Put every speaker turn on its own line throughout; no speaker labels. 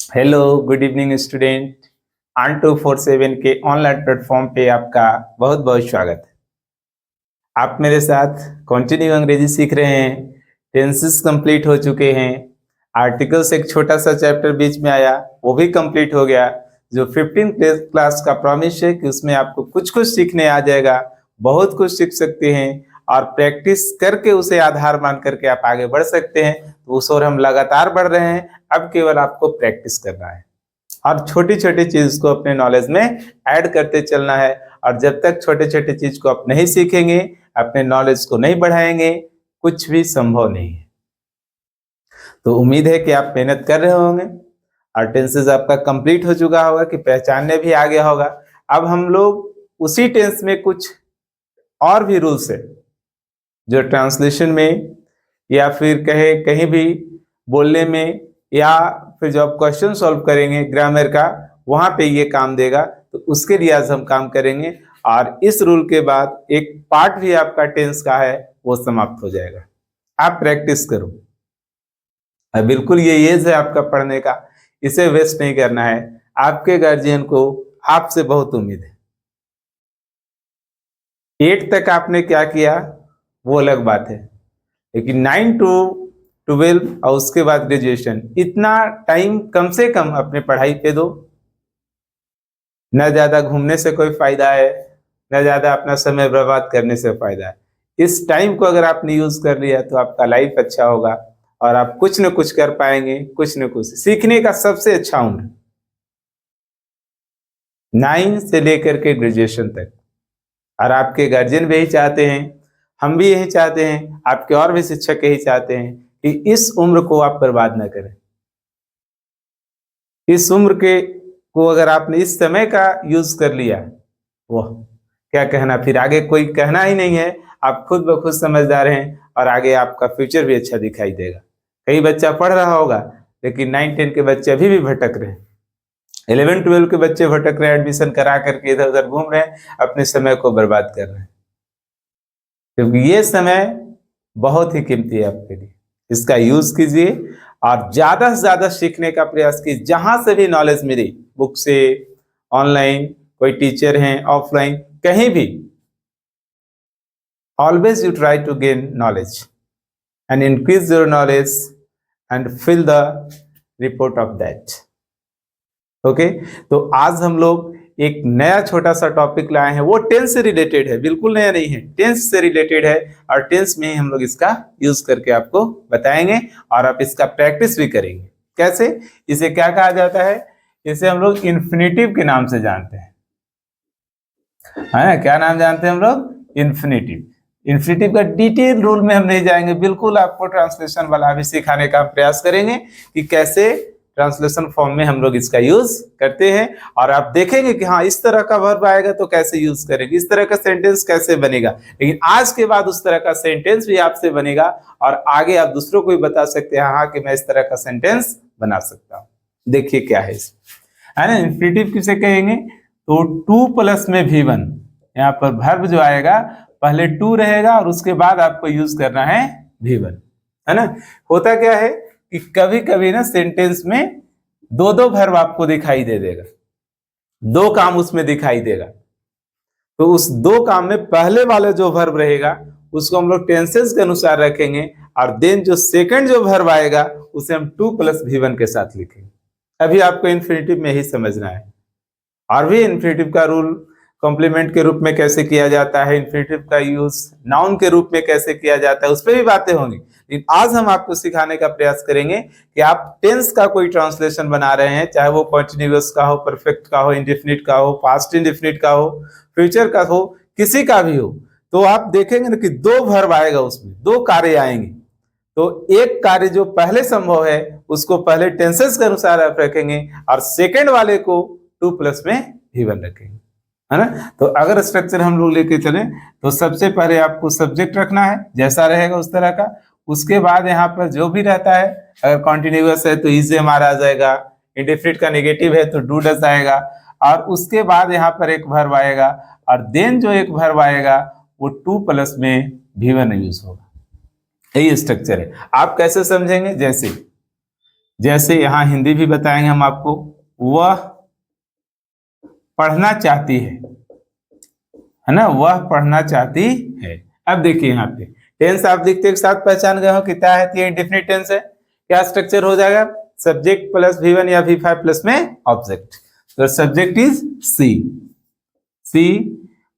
Hello good evening student. On 247 के online platform पे आपका बहुत बहुत स्वागत है। आप मेरे साथ कंटिन्यू अंग्रेजी सीख रहे हैं। टेंसेस कंप्लीट हो चुके हैं। आर्टिकल्स एक छोटा सा चैप्टर बीच में आया, वो भी कंप्लीट हो गया। जो 15 क्लास का प्रॉमिस है कि उसमें आपको कुछ कुछ सीखने आ जाएगा, बहुत कुछ सीख सकते हैं और प्रैक्टिस करके उसे आधार मान करके आप आगे बढ़ सकते हैं। तो उस ओर हम लगातार बढ़ रहे हैं। अब केवल आपको प्रैक्टिस करना है और छोटी छोटी चीज को अपने नॉलेज में ऐड करते चलना है। और जब तक छोटे छोटे चीज को आप नहीं सीखेंगे, अपने नॉलेज को नहीं बढ़ाएंगे, कुछ भी संभव नहीं है। तो उम्मीद है कि आप मेहनत कर रहे होंगे और टेंसेस आपका कंप्लीट हो चुका होगा कि पहचानने भी आ गया होगा। अब हम लोग उसी टेंस में कुछ और भी रूल्स है जो ट्रांसलेशन में या फिर कहे कहीं भी बोलने में या फिर जब आप क्वेश्चन सॉल्व करेंगे ग्रामर का, वहां पे ये काम देगा। तो उसके लिए आज हम काम करेंगे और इस रूल के बाद एक पार्ट भी आपका टेंस का है वो समाप्त हो जाएगा। आप प्रैक्टिस करो। बिल्कुल ये एज है आपका पढ़ने का, इसे वेस्ट नहीं करना है। आपके गार्जियन को आपसे बहुत उम्मीद है। 8 तक आपने क्या किया वो अलग बात है, लेकिन 9 to 12 और उसके बाद ग्रेजुएशन, इतना टाइम कम से कम अपने पढ़ाई पे दो। न ज्यादा घूमने से कोई फायदा है, न ज्यादा अपना समय बर्बाद करने से फायदा है। इस टाइम को अगर आपने यूज कर लिया तो आपका लाइफ अच्छा होगा और आप कुछ न कुछ कर पाएंगे। कुछ न कुछ सीखने का सबसे अच्छा उम्र 9 से लेकर के ग्रेजुएशन तक। और आपके गार्जियन भी यही चाहते हैं, हम भी यही चाहते हैं, आपके और भी शिक्षक यही चाहते हैं कि इस उम्र को आप बर्बाद ना करें। इस उम्र के को अगर आपने इस समय का यूज कर लिया, वो क्या कहना, फिर आगे कोई कहना ही नहीं है। आप खुद ब खुद समझदार हैं और आगे आपका फ्यूचर भी अच्छा दिखाई देगा। कई बच्चा पढ़ रहा होगा लेकिन 9-10 के बच्चे अभी भी भटक रहे हैं। 11-12 के बच्चे भटक रहे हैं, एडमिशन करा करके इधर उधर घूम रहे हैं, अपने समय को बर्बाद कर रहे हैं। क्योंकि ये समय बहुत ही कीमती है आपके लिए। इसका यूज कीजिए और ज्यादा से ज्यादा सीखने का प्रयास कीजिए। जहां से भी नॉलेज मिली, बुक से, ऑनलाइन, कोई टीचर हैं, ऑफलाइन, कहीं भी, always you try to gain knowledge and increase your knowledge and fill the report of that. Okay, तो आज हम लोग एक नया छोटा सा टॉपिक लाए हैं, वो टेंस से रिलेटेड है, बिल्कुल नया नहीं है, टेंस से रिलेटेड है। और टेंस में हम लोग इसका यूज करके आपको बताएंगे और आप इसका प्रैक्टिस भी करेंगे। कैसे? इसे क्या कहा जाता है? इसे हम लोग इन्फिनेटिव के नाम से जानते हैं, है ना? क्या नाम जानते हैं हम लोग? इन्फिनेटिव। इन्फिनेटिव का डिटेल रूल में हम नहीं जाएंगे, बिल्कुल आपको ट्रांसलेशन वाला भी सिखाने का प्रयास करेंगे कि कैसे ट्रांसलेशन फॉर्म में हम लोग इसका यूज करते हैं। और आप देखेंगे कि हाँ, इस तरह का वर्ब आएगा तो कैसे यूज करेंगे, इस तरह का सेंटेंस कैसे बनेगा। लेकिन आज के बाद उस तरह का सेंटेंस भी आपसे बनेगा और आगे आप दूसरों को भी बता सकते हैं, हाँ कि मैं इस तरह का सेंटेंस बना सकता हूँ। देखिए क्या है इसमें, है ना? इन्फिनेटिव किसे कहेंगे? तो 2 प्लस में V1, यहाँ पर वर्ब जो आएगा पहले 2 रहेगा और उसके बाद आपको यूज करना है V1, है ना? होता क्या है कि कभी कभी ना सेंटेंस में दो दो वर्ब आपको दिखाई दे देगा, दो काम उसमें दिखाई देगा। तो उस दो काम में पहले वाला जो वर्ब रहेगा उसको हम लोग टेंसेस के अनुसार रखेंगे और देन जो सेकंड जो वर्ब आएगा उसे हम 2 प्लस V1 के साथ लिखेंगे। अभी आपको इन्फिनेटिव में ही समझना है। और भी इन्फिनेटिव का रूल कॉम्प्लीमेंट के रूप में कैसे किया जाता है, इन्फिनेटिव का यूज नाउन के रूप में कैसे किया जाता है, उस पर भी बातें होंगी। लेकिन आज हम आपको सिखाने का प्रयास करेंगे कि आप टेंस का कोई ट्रांसलेशन बना रहे हैं, चाहे वो कॉन्टिन्यूअस का हो, परफेक्ट का हो, इंडेफिनिट का हो, पास्ट इंडेफिनिट का हो, फ्यूचर का हो, किसी का भी हो, तो आप देखेंगे ना कि 2 वर्ब आएगा, उसमें 2 कार्य आएंगे। तो एक कार्य जो पहले संभव है उसको पहले टेंसेस के अनुसार आप रखेंगे और सेकेंड वाले को 2 प्लस में V1 रखेंगे, है ना? तो अगर स्ट्रक्चर हम लोग लेके चले तो सबसे पहले आपको सब्जेक्ट रखना है, जैसा रहेगा उस तरह का। उसके बाद यहाँ पर जो भी रहता है, अगर कॉन्टिन्यूअस है तो इज हमारा आ जाएगा, इंडेफिनिट का नेगेटिव है तो डू डज आएगा, और उसके बाद यहाँ पर एक वर्ब आएगा और देन जो एक वर्ब आएगा वो 2 प्लस में V1 यूज होगा। यही स्ट्रक्चर है। आप कैसे समझेंगे? जैसे जैसे यहाँ हिंदी भी बताएंगे हम आपको, वह पढ़ना चाहती है ना, वह पढ़ना चाहती है। अब देखिए यहाँ पे टेंस आप देखते एक साथ पहचान गए हो कि क्या है, ये इंडेफिनिट टेंस है। क्या स्ट्रक्चर हो जाएगा, सब्जेक्ट प्लस V1 या V5 प्लस में ऑब्जेक्ट। तो सब्जेक्ट इज सी, सी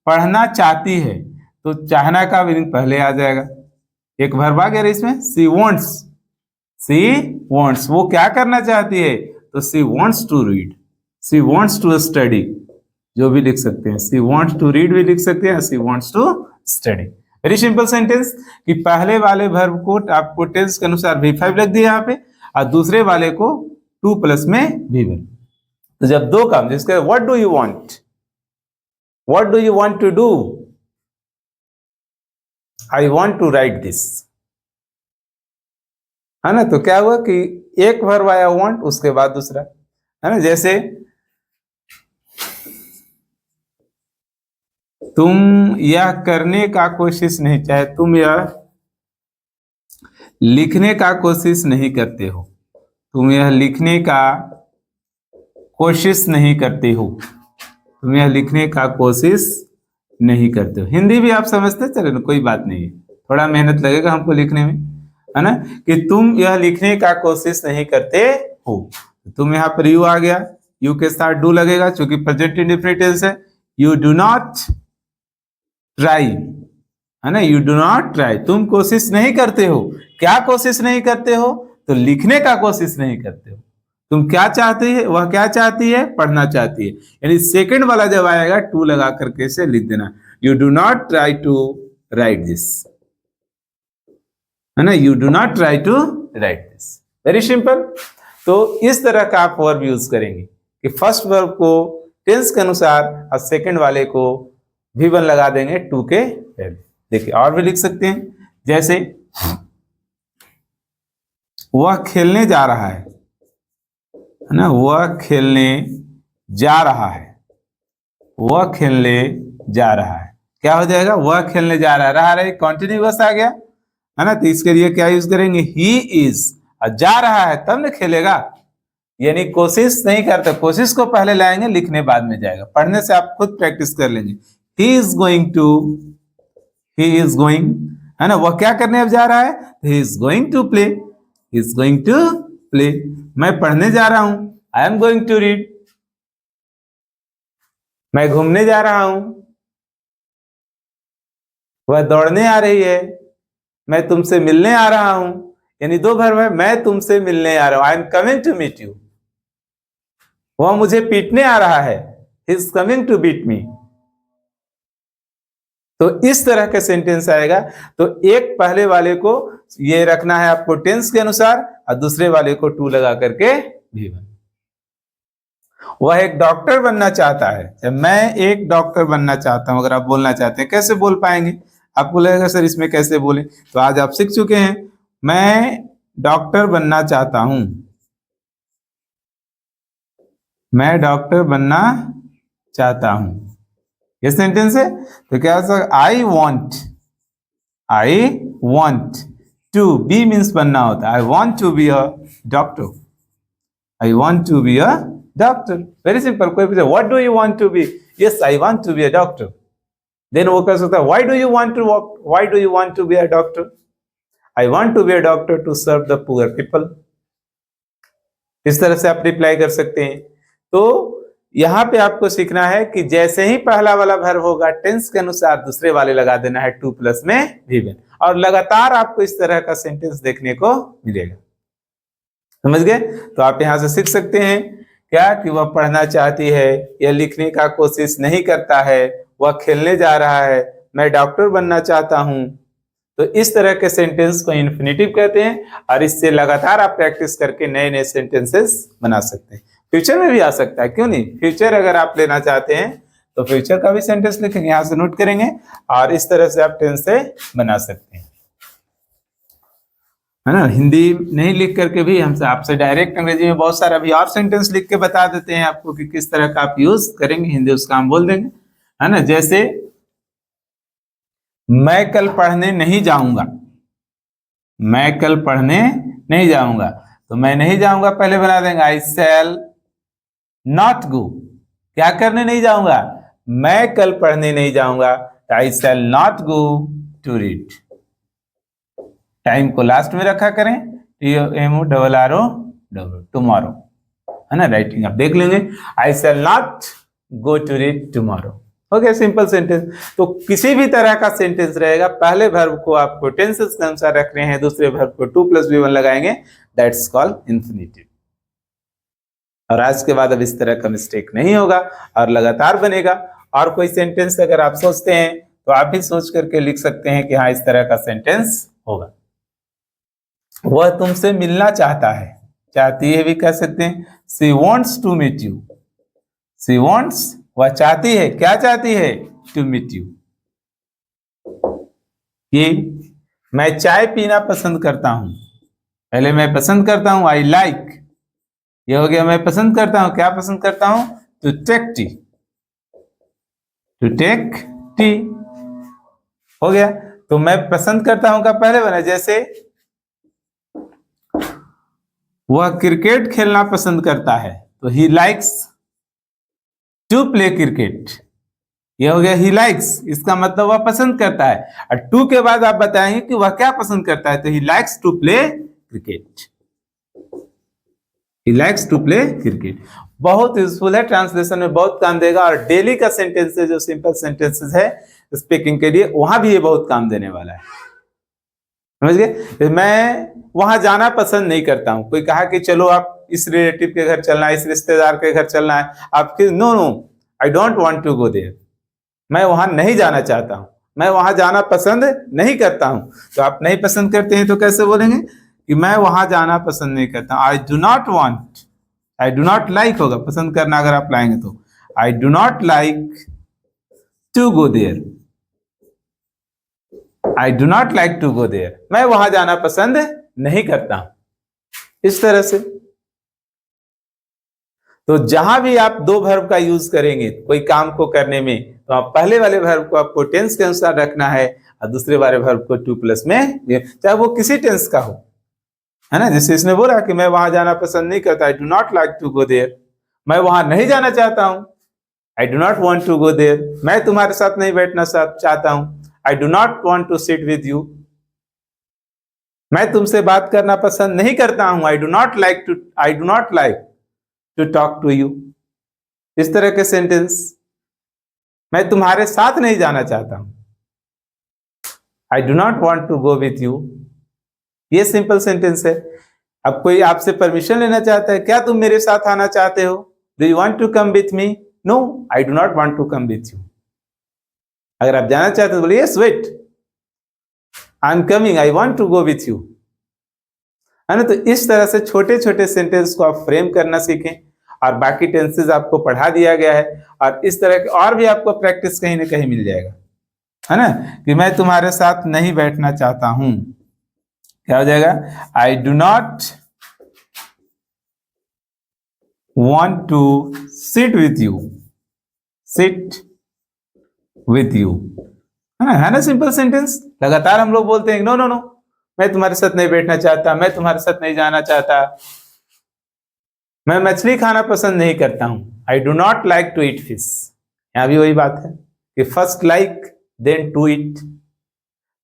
पढ़ना चाहती है, तो चाहना का मीनिंग पहले आ जाएगा, एक वर्ब आ गया इसमें, सी वॉन्ट्स, सी वॉन्ट्स, वो क्या करना चाहती है, तो she wants to read, she wants to study, जो भी लिख सकते हैं, सी वॉन्ट्स टू रीड भी लिख सकते हैं, she wants to study. Very simple sentence कि पहले वाले वर्ब को आपको टेंस के अनुसार V5 लग दिया यहाँ पे, और दूसरे वाले को 2 प्लस में V1। तो जब दो काम, जिसके what do you want, what do you want to do, I want to write this, है ना। तो क्या हुआ कि एक वर्ब आया वांट, उसके बाद दूसरा, है ना। जैसे तुम यह करने का कोशिश नहीं, चाहे तुम यह लिखने का कोशिश नहीं करते हो, तुम यह लिखने का कोशिश नहीं करते हो, तुम यह लिखने का कोशिश नहीं करते हो। हिंदी भी आप समझते, चले ना, कोई बात नहीं है, थोड़ा मेहनत लगेगा हमको लिखने में, है ना। कि तुम यह लिखने का कोशिश नहीं करते हो, तुम यहाँ पर यू आ गया, यू के साथ डू लगेगा, क्योंकि प्रेजेंट इंडेफिनिट टेंस है। यू डू नॉट ट्राई, है ना, यू डू नॉट ट्राई, तुम कोशिश नहीं करते हो, क्या कोशिश नहीं करते हो, तो लिखने का कोशिश नहीं करते हो। तुम क्या चाहती है, वह क्या चाहती है, पढ़ना चाहती है, यानी सेकंड वाला जब आएगा टू लगा करके से लिख देना, you do not try to write this, है ना, you do not try to write this. Very simple. तो इस तरह का आप वर्ब यूज करेंगे कि फर्स्ट वर्ब को टेंस के अनुसार और सेकंड वाले को V1 लगा देंगे 2 के पहले। देखिए और भी लिख सकते हैं, जैसे वह खेलने जा रहा है ना, वह खेलने जा रहा है, वह खेलने जा रहा है, क्या हो जाएगा, वह खेलने जा रहा है, कॉन्टिन्यूअस आ गया, है ना। तो इसके लिए क्या यूज करेंगे, ही इज, जा रहा है तब न खेलेगा, यानी कोशिश नहीं करता, कोशिश को पहले लाएंगे, लिखने बाद में जाएगा। पढ़ने से आप खुद प्रैक्टिस कर लेंगे। He is going to, he is going, है ना, वह क्या करने अब जा रहा है, he is going to play, he is going to play, मैं पढ़ने जा रहा हूं, I am going to read, मैं घूमने जा रहा हूं, वह दौड़ने आ रही है, मैं तुमसे मिलने आ रहा हूं, यानी दो वर्ब है, मैं तुमसे मिलने आ रहा हूं, I am coming to meet you, वह मुझे पीटने आ रहा है, he is coming to beat me. तो इस तरह का सेंटेंस आएगा। तो एक पहले वाले को ये रखना है आपको टेंस के अनुसार, और दूसरे वाले को टू लगा करके V1। वह एक डॉक्टर बनना चाहता है, मैं एक डॉक्टर बनना चाहता हूं, अगर आप बोलना चाहते हैं कैसे बोल पाएंगे, आपको लगेगा सर इसमें कैसे बोले, तो आज आप सीख चुके हैं, मैं डॉक्टर बनना चाहता हूं, मैं डॉक्टर बनना चाहता हूं, ये सेंटेंस है। तो क्या हो, I want to, be means बनना होता है, I want to be a doctor, I want to be a doctor. Very simple. कोई पूछे what do you want to be, yes I want to be a doctor, then वो कह सकता है why do you want to work, why do you want to be a doctor, I want to be a doctor to serve the poor people. इस तरह से आप reply कर सकते हैं। तो यहां पे आपको सीखना है कि जैसे ही पहला वाला वर्ब होगा टेंस के अनुसार दूसरे वाले लगा देना है 2 प्लस में V1, और लगातार आपको इस तरह का सेंटेंस देखने को मिलेगा। समझ गए। तो आप यहां से सीख सकते हैं क्या कि वह पढ़ना चाहती है, यह लिखने का कोशिश नहीं करता है, वह खेलने जा रहा है, मैं डॉक्टर बनना चाहता हूं। तो इस तरह के सेंटेंस को इन्फिनेटिव कहते हैं, और इससे लगातार आप प्रैक्टिस करके नए नए सेंटेंसेस बना सकते हैं। फ्यूचर में भी आ सकता है, क्यों नहीं, फ्यूचर अगर आप लेना चाहते हैं तो फ्यूचर का भी सेंटेंस लिखेंगे, यहां से नोट करेंगे, और इस तरह से आप टेंस से बना सकते हैं, है ना। हिंदी नहीं लिख करके भी हमसे आपसे डायरेक्ट अंग्रेजी में बहुत सारा भी और सेंटेंस लिख के बता देते हैं आपको कि किस तरह का आप यूज करेंगे, हिंदी उसका हम बोल देंगे, है ना। जैसे मैं कल पढ़ने नहीं जाऊंगा, मैं कल पढ़ने नहीं जाऊंगा, तो मैं नहीं जाऊंगा पहले बना देंगे आई शैल नॉट गो। क्या करने नहीं जाऊंगा? मैं कल पढ़ने नहीं जाऊंगा, तो I shall not go to read. Time को लास्ट में रखा करें, TOMORRO टुमारो, है ना। राइटिंग आप देख लेंगे, I shall not go to read tomorrow. हो गया सिंपल सेंटेंस। तो किसी भी तरह का सेंटेंस रहेगा, पहले वर्ब को आपको टेंसेस के अनुसार रखने हैं, दूसरे वर्ब को 2+V1 लगाएंगे, दैट्स कॉल्ड इंफिनिटिव। और आज के बाद अब इस तरह का मिस्टेक नहीं होगा और लगातार बनेगा। और कोई सेंटेंस अगर आप सोचते हैं तो आप भी सोच करके लिख सकते हैं कि हाँ इस तरह का सेंटेंस होगा। वह तुमसे मिलना चाहता है, चाहती है भी कह सकते हैं, she wants to meet you. She wants, वह चाहती है, क्या चाहती है? To meet you. कि मैं चाय पीना पसंद करता हूं, पहले मैं पसंद करता हूं, आई लाइक, ये हो गया मैं पसंद करता हूं, क्या पसंद करता हूं? To take tea, to take tea हो गया। तो मैं पसंद करता हूं का पहले बना, जैसे वह क्रिकेट खेलना पसंद करता है, तो he likes to play cricket, ये हो गया ही लाइक्स, इसका मतलब वह पसंद करता है। और टू के बाद आप बताएंगे कि वह क्या पसंद करता है, तो he likes to play cricket, he likes to play cricket. बहुत यूजफुल है, ट्रांसलेशन में बहुत काम देगा। और डेली का सेंटेंस है जो सिंपल सेंटेंसेस है स्पीकिंग के लिए, वहां भी ये बहुत काम देने वाला है, समझ गए। मैं वहां जाना पसंद नहीं करता हूं, कोई कहा कि चलो आप इस रिलेटिव के घर चलना है, इस रिश्तेदार के घर चलना है, आपके no no I don't want to go there, मैं वहां नहीं जाना चाहता हूं, मैं वहां जाना पसंद नहीं करता हूं। तो आप नहीं पसंद करते हैं तो कैसे बोलेंगे कि मैं वहां जाना पसंद नहीं करता, I do not want, I do not like होगा, पसंद करना अगर आप लाएंगे तो I do not like to go there, I do not like to go there, मैं वहां जाना पसंद नहीं करता हूं, इस तरह से। तो जहां भी आप दो वर्ब का यूज करेंगे कोई काम को करने में, तो आप पहले वाले वर्ब को आपको टेंस के अनुसार रखना है और दूसरे वाले वर्ब को 2+ में, चाहे वो किसी टेंस का हो, है ना। जैसे इसने बोला कि मैं वहां जाना पसंद नहीं करता, I do not like to go there, मैं वहां नहीं जाना चाहता हूं, I do not want to go there, मैं तुम्हारे साथ नहीं बैठना चाहता हूं, I do not want to sit with you, मैं तुमसे बात करना पसंद नहीं करता हूं, I do not like to talk to you. इस तरह के सेंटेंस, मैं तुम्हारे साथ नहीं जाना चाहता हूं, I do not want to go with you, ये सिंपल सेंटेंस है। अब कोई आपसे परमिशन लेना चाहता है, क्या तुम मेरे साथ आना चाहते हो, do you want to come with me, no I do not want to come with you. अगर आप जाना चाहते हो बोलिए yes wait I am coming, I want to go with you, है ना। तो इस तरह से छोटे छोटे सेंटेंस को आप फ्रेम करना सीखें, और बाकी टेंसेस आपको पढ़ा दिया गया है, और इस तरह के और भी आपको प्रैक्टिस कहीं ना कहीं मिल जाएगा, है ना। कि मैं तुम्हारे साथ नहीं बैठना चाहता हूं, क्या हो जाएगा, I do not want to sit with you, sit with you, है ना सिंपल सेंटेंस। लगातार हम लोग बोलते हैं नो नो नो, मैं तुम्हारे साथ नहीं बैठना चाहता, मैं तुम्हारे साथ नहीं जाना चाहता, मैं मछली खाना पसंद नहीं करता हूं, I do not like to eat fish. यहां भी वही बात है कि first like then to eat.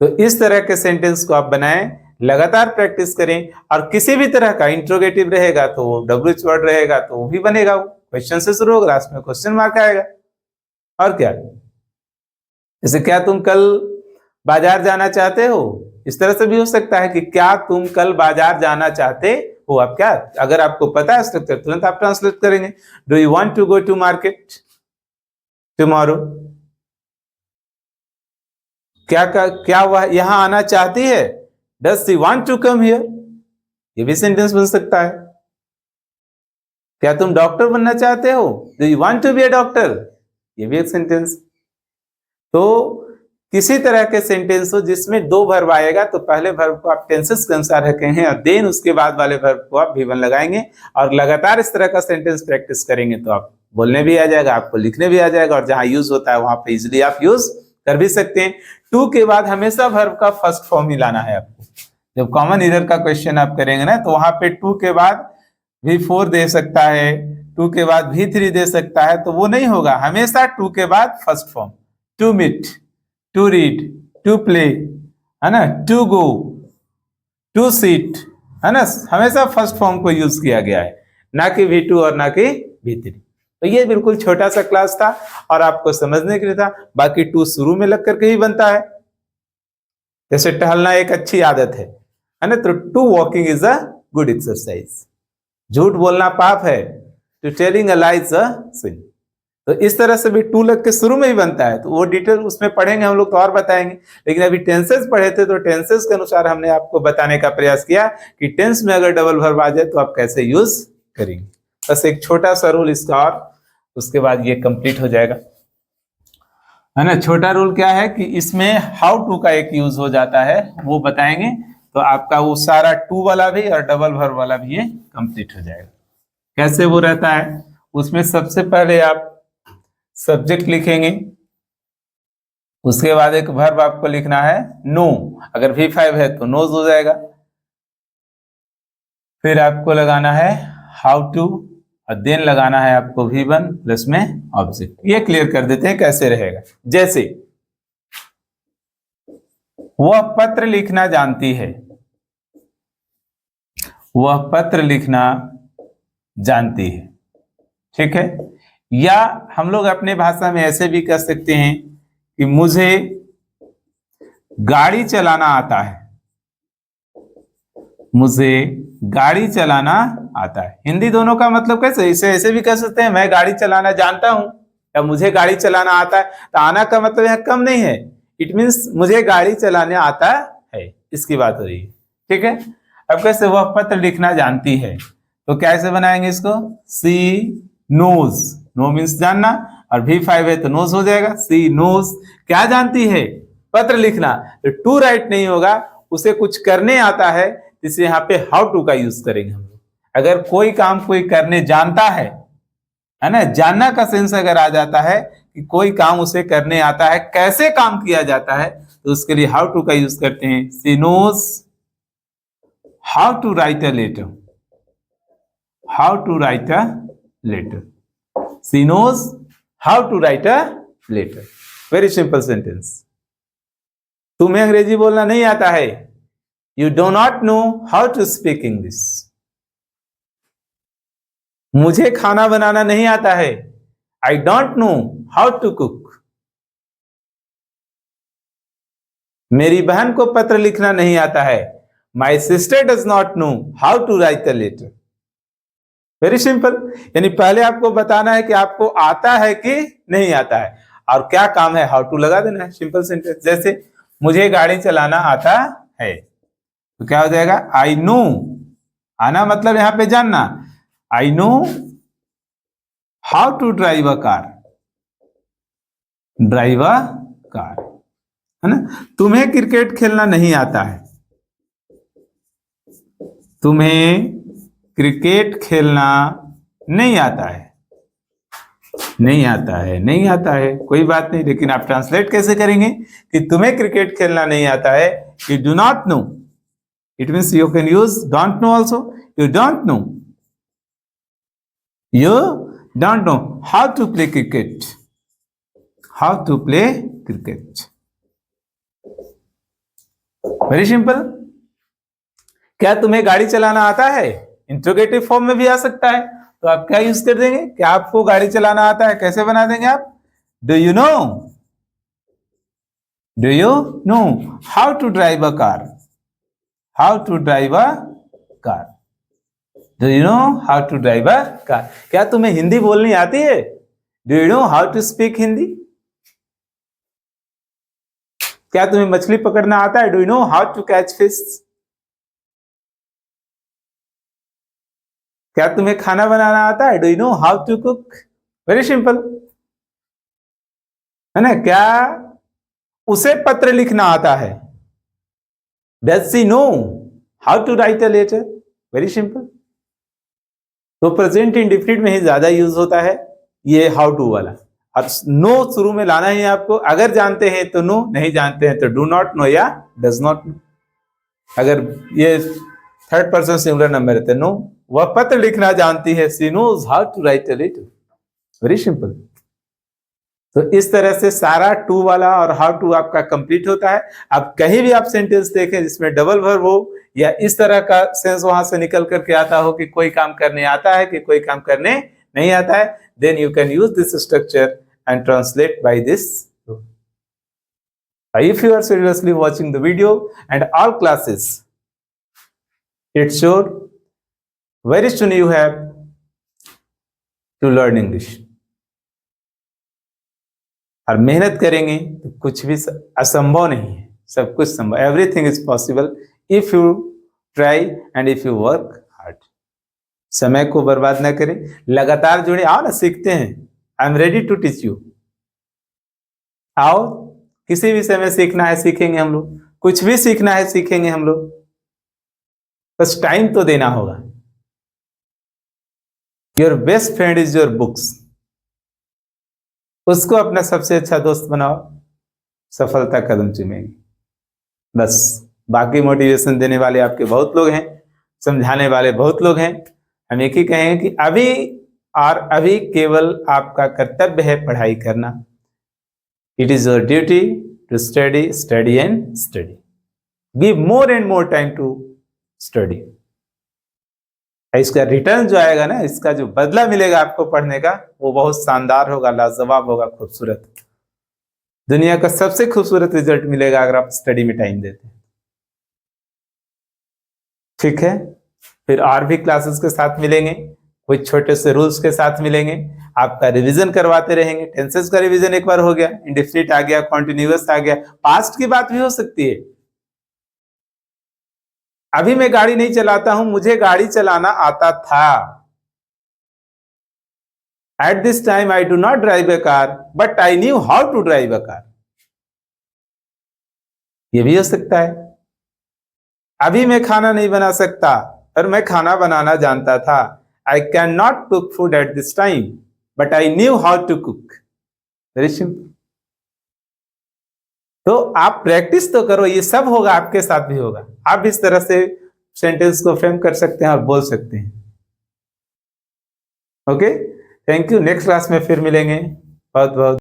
तो इस तरह के सेंटेंस को आप बनाएं, लगातार प्रैक्टिस करें, और किसी भी तरह का इंट्रोगेटिव रहेगा तो WH वर्ड रहेगा तो वो भी बनेगा, वो क्वेश्चन से शुरू होगा, लास्ट में क्वेश्चन मार्क आएगा। और क्या, जैसे क्या तुम कल बाजार जाना चाहते हो, इस तरह से भी हो सकता है कि क्या तुम कल बाजार जाना चाहते हो। आप क्या, अगर आपको पता है स्ट्रक्चर तुरंत आप ट्रांसलेट करेंगे, do you want to go to market tomorrow, क्या वह यहां आना चाहती है, does she want to come here, ये भी सेंटेंस बन सकता है। क्या तुम डॉक्टर बनना चाहते हो, do you want to be a doctor, ये भी एक सेंटेंस। तो किसी तरह के सेंटेंस हो जिसमें दो वर्ब आएगा, तो पहले वर्ब को आप टेंसेस के अनुसार रखेंगे और देन उसके बाद वाले वर्ब को आप V1 लगाएंगे, और लगातार इस तरह का सेंटेंस प्रैक्टिस करेंगे तो आप बोलने भी आ जाएगा, आपको लिखने भी आ जाएगा, और जहां यूज होता है वहां पे इजिली आप यूज कर भी सकते हैं। टू के बाद हमेशा वर्ब का फर्स्ट फॉर्म ही लाना है आपको, जब कॉमन ईरर का क्वेश्चन आप करेंगे ना, तो वहां पे टू के बाद V4 दे सकता है, टू के बाद V3 दे सकता है, तो वो नहीं होगा। हमेशा टू के बाद first form, to meet, to read, to play, है ना, टू गो, टू सीट, है ना, हमेशा फर्स्ट फॉर्म को यूज किया गया है, ना कि V2 और ना कि V3। तो ये बिल्कुल छोटा सा क्लास था और आपको समझने के लिए था। बाकी टू शुरू में लग करके ही बनता है, जैसे टहलना एक अच्छी आदत है ना। तो to walking is a good exercise. झूठ बोलना पाप है, to telling a lie is a sin. तो इस तरह से भी टू लग के शुरू में ही बनता है। तो वो डिटेल उसमें पढ़ेंगे हम लोग तो और बताएंगे, लेकिन अभी टेंसेस पढ़े थे तो टेंसेस के अनुसार हमने आपको बताने का प्रयास किया कि टेंस में अगर डबल वर्ब आ जाए तो आप कैसे यूज करेंगे। बस एक छोटा सा रूल इसका, और उसके बाद ये कंप्लीट हो जाएगा, है ना। छोटा रूल क्या है कि इसमें हाउ टू का एक यूज हो जाता है, वो बताएंगे, तो आपका वो सारा टू वाला भी और डबल वर्ब वाला भी ये कंप्लीट हो जाएगा। कैसे वो रहता है, उसमें सबसे पहले आप सब्जेक्ट लिखेंगे, उसके बाद एक वर्ब आपको लिखना है नो, अगर V5 है तो नोज हो जाएगा। फिर आपको लगाना है हाउ टू, और देन लगाना है आपको V1 प्लस में ऑब्जेक्ट। ये क्लियर कर देते हैं कैसे रहेगा। जैसे वह पत्र लिखना जानती है, वह पत्र लिखना जानती है, ठीक है। या हम लोग अपने भाषा में ऐसे भी कह सकते हैं कि मुझे गाड़ी चलाना आता है, मुझे गाड़ी चलाना आता है। हिंदी दोनों का मतलब कैसे, इसे ऐसे भी कह सकते हैं मैं गाड़ी चलाना जानता हूं या मुझे गाड़ी चलाना आता है। तो आना का मतलब यह कम नहीं है, इट मीन्स मुझे गाड़ी चलाने आता है, इसकी बात हो रही है, ठीक है। अब कैसे वह पत्र लिखना जानती है, तो कैसे बनाएंगे इसको, सी नोज, नो मीन्स जानना, और V5 है तो नोज हो जाएगा। सी नोज क्या जानती है, पत्र लिखना। तो टू राइट नहीं होगा, उसे कुछ करने आता है, इसलिए यहाँ पे हाउ टू का यूज करेंगे हम लोग। अगर कोई काम कोई करने जानता है ना, जानना का सेंस अगर आ जाता है कि कोई काम उसे करने आता है, कैसे काम किया जाता है, तो उसके लिए हाउ टू का यूज करते हैं। She knows how to write a letter, how to write a letter, she knows how to write a letter. Very simple sentence. तुम्हें अंग्रेजी बोलना नहीं आता है, You do not know how to speak English. मुझे खाना बनाना नहीं आता है, I don't know how to cook. मेरी बहन को पत्र लिखना नहीं आता है, My sister does not know how to write a letter. Very simple. यानी पहले आपको बताना है कि आपको आता है कि नहीं आता है, और क्या काम है, हाउ टू लगा देना है। Simple sentence. जैसे मुझे गाड़ी चलाना आता है, तो क्या हो जाएगा, आई नो, आना मतलब यहां पे जानना, I know how to drive a car, drive a car, है ना। तुम्हें क्रिकेट खेलना नहीं आता है, तुम्हें क्रिकेट खेलना नहीं आता है, नहीं आता है, नहीं आता है, कोई बात नहीं, लेकिन आप ट्रांसलेट कैसे करेंगे कि तुम्हें क्रिकेट खेलना नहीं आता है, you do not no. It means you can use don't know also. You don't know. You don't know how to play cricket. How to play cricket. Very simple. क्या तुम्हें गाड़ी चलाना आता है, इंट्रोगेटिव फॉर्म में भी आ सकता है, तो आप क्या यूज कर देंगे, क्या आपको गाड़ी चलाना आता है, कैसे बना देंगे आप, do you know, do you know how to drive a car, how to drive a car, do you know how to drive a car. क्या तुम्हें हिंदी बोलनी आती है, do you know how to speak Hindi. क्या तुम्हें मछली पकड़ना आता है, do you know how to catch fish. क्या तुम्हें खाना बनाना आता है, do you know how to cook. Very simple, है ना। क्या उसे पत्र लिखना आता है, does she know how to write a letter. Very simple. तो प्रेजेंट इंडेफिनिट में ही ज्यादा यूज होता है ये हाउ टू वाला, और नो शुरू में लाना ही आपको। अगर जानते हैं तो नो, नहीं जानते हैं तो डू नॉट नो या डज नॉट नो। अगर ये थर्ड पर्सन सिंगुलर नंबर रहते, नो वह पत्र लिखना जानती है, she knows how to write a letter. Very simple. तो इस तरह से सारा टू वाला और हाउ टू आपका कंप्लीट होता है। अब कहीं भी आप सेंटेंस देखें जिसमें डबल वर्ब हो या इस तरह का सेंस वहां से निकल करके आता हो कि कोई काम करने आता है कि कोई काम करने नहीं आता है, then you can use this structure and translate by this. If you are seriously watching the video and all classes, it's sure very soon you have to learn English. और मेहनत करेंगे तो कुछ भी असंभव नहीं है, सब कुछ संभव। Everything is possible if you try and if you work hard. समय को बर्बाद ना करें, लगातार जुड़े, आओ ना सीखते हैं। I am ready to teach you. आओ, किसी विषय में सीखना है सीखेंगे हम लोग, कुछ भी सीखना है सीखेंगे हम लोग, बस टाइम तो देना होगा। Your best friend is your books. उसको अपना सबसे अच्छा दोस्त बनाओ, सफलता कदम चूमेगी। बस बाकी मोटिवेशन देने वाले आपके बहुत लोग हैं, समझाने वाले बहुत लोग हैं। हम एक ही कहेंगे कि अभी और अभी केवल आपका कर्तव्य है पढ़ाई करना। It is your duty to study, study and study. Give more and more time to study. इसका रिटर्न जो आएगा ना, इसका जो बदला मिलेगा आपको पढ़ने का, वो बहुत शानदार होगा, लाजवाब होगा, खूबसूरत। दुनिया का सबसे खूबसूरत रिजल्ट मिलेगा अगर आप स्टडी में टाइम देते हैं। ठीक है, फिर और भी क्लासेस के साथ मिलेंगे, कुछ छोटे से रूल्स के साथ मिलेंगे, आपका रिवीजन करवाते रहेंगे। टेंसेस का रिवीजन एक बार हो गया, इंडेफिनिट आ गया, कॉन्टिन्यूअस आ गया, पास्ट की बात भी हो सकती है। अभी मैं गाड़ी नहीं चलाता हूं, मुझे गाड़ी चलाना आता था। At this time I do not drive a car but I knew how to drive a car. ये भी हो सकता है। अभी मैं खाना नहीं बना सकता पर मैं खाना बनाना जानता था। I can not cook food at this time but I knew how to cook. Very simple. तो आप प्रैक्टिस तो करो, ये सब होगा, आपके साथ भी होगा। आप इस तरह से सेंटेंस को फ्रेम कर सकते हैं और बोल सकते हैं। Okay, thank you. Next class में फिर मिलेंगे। बहुत बहुत